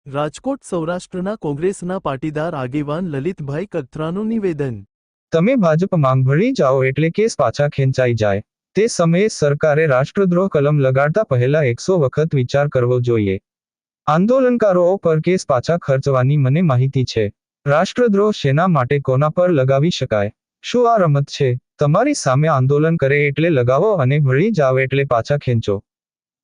રાજકોટ સૌરાષ્ટ્રના કોંગ્રેસના પાટીદાર આગેવાન લલિતભાઈ કગથરાનું નિવેદન। તમે ભાજપમાં ભળી જાઓ એટલે કેસ પાછા ખેંચાઈ જાય। તે સમયે સરકારે રાષ્ટ્રદ્રોહ કલમ લગાડતા પહેલા 100 વખત વિચાર કરવો જોઈએ। આંદોલનકારો પર કેસ પાછા ખર્ચવાની મને માહિતી છે। રાષ્ટ્રદ્રોહ શેના માટે કોના પર લગાવી શકાય? શું આ રમત છે? તમારી સામે આંદોલન કરે એટલે લગાવો અને ભળી જાવ એટલે પાછા ખેંચો।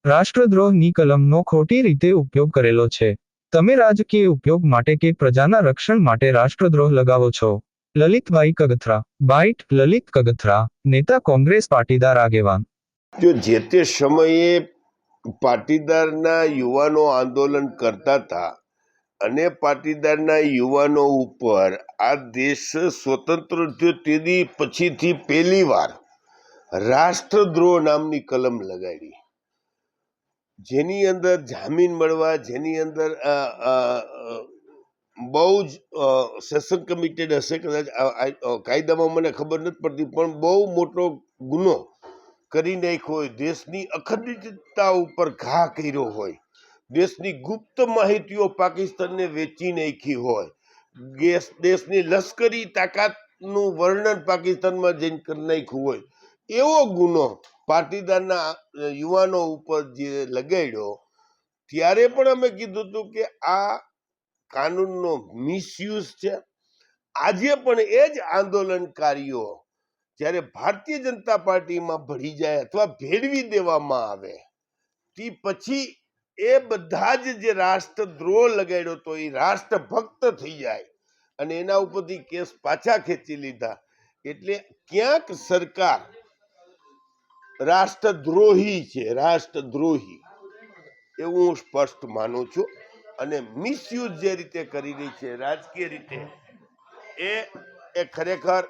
રાષ્ટ્રદ્રોહની કલમનો ખોટી રીતે ઉપયોગ કરેલો છે। તમે રાજકીય ઉપયોગ માટે કે પ્રજાના રક્ષણ માટે રાષ્ટ્રદ્રોહ લગાવો છો। લલિતભાઈ કગથરા। બાઇટ લલિત કગથરા, નેતા કોંગ્રેસ, પાટીદાર આગેવાન। જો જે તે સમયે પાટીદારના યુવાનો આંદોલન કરતા હતા અને પાટીદારના યુવાનો ઉપર આ દેશ સ્વતંત્ર થયો તેની પછીથી પહેલી વાર રાષ્ટ્રદ્રોહ નામની કલમ લગાડી, જેની અંદર જામીન મળવા, જેની અંદર બહુ જ સેશન કમિટેડ હશે કદાચ, કાયદામાં મને ખબર નથી પડતી, પણ બહુ મોટો ગુનો કરી નાખ્યો હોય, દેશની અખંડિતતા ઉપર ઘા કર્યો હોય, દેશની ગુપ્ત માહિતીઓ પાકિસ્તાનને વેચી નાખી હોય, દેશની લશ્કરી તાકાતનું વર્ણન પાકિસ્તાનમાં જઈને કરી નાખ્યું હોય, એવો ગુનો પાટીદારના યુવાનો ઉપર જે લગાડ્યો, ત્યારે પણ અમે કીધું હતું કે આ કાનૂનનો મિસયુઝ છે। આજે પણ એ જ આંદોલનકારીઓ જ્યારે ભારતીય જનતા પાર્ટીમાં ભળી જાય અથવા ભેળવી દેવામાં આવે, તે પછી એ બધા જ જે રાષ્ટ્રદ્રોહ લગાડ્યો તો એ રાષ્ટ્રભક્ત થઈ જાય અને એના ઉપરથી કેસ પાછા ખેંચી લીધા। એટલે ક્યાંક સરકાર રાષ્ટ્રદ્રોહી છે, રાષ્ટ્રદ્રોહી એવું હું સ્પષ્ટ માનું છું। અને મિસયુઝ જે રીતે કરી રહી છે રાજકીય રીતે, એ ખરેખર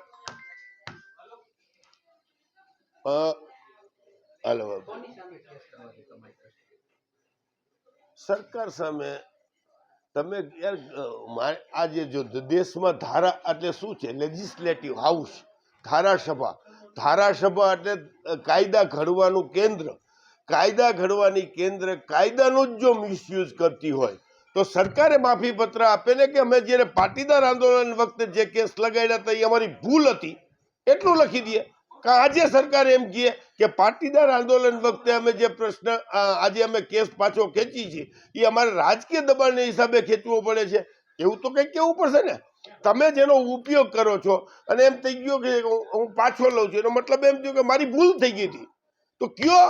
સરકાર સામે તમે યાર, આજે જો દેશમાં ધારા એટલે શું છે? લેજિસ્લેટિવ હાઉસ, ધારાસભા, ધારાસભા એટલે કાયદા ઘડવાનું કેન્દ્ર, કાયદા ઘડવાની કેન્દ્ર કાયદાનું જ જો મિસયુઝ કરતી હોય તો સરકારે માફી પત્ર આપે ને કે અમે જ્યારે પાટીદાર આંદોલન વખતે જે કેસ લગાડ્યા હતા એ અમારી ભૂલ હતી, એટલું લખી દે। આજે સરકાર એમ કહે કે પાટીદાર આંદોલન વખતે અમે જે પ્રશ્ન આજે અમે કેસ પાછો ખેંચી છીએ એ અમારે રાજકીય દબાણને હિસાબે ખેંચવો પડે છે, એવું તો કંઈક કહેવું પડશે ને। તમે જેનો ઉપયોગ કરો છો અને એમ થઈ ગયો કે હું પાછો લઉં છું, એનો મતલબ એમ થયો કે મારી ભૂલ થઈ ગઈ હતી, તો કયો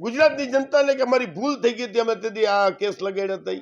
ગુજરાતની જનતાને કે મારી ભૂલ થઈ ગઈ હતી, અમે તેથી આ કેસ લગાડ્યા હતા।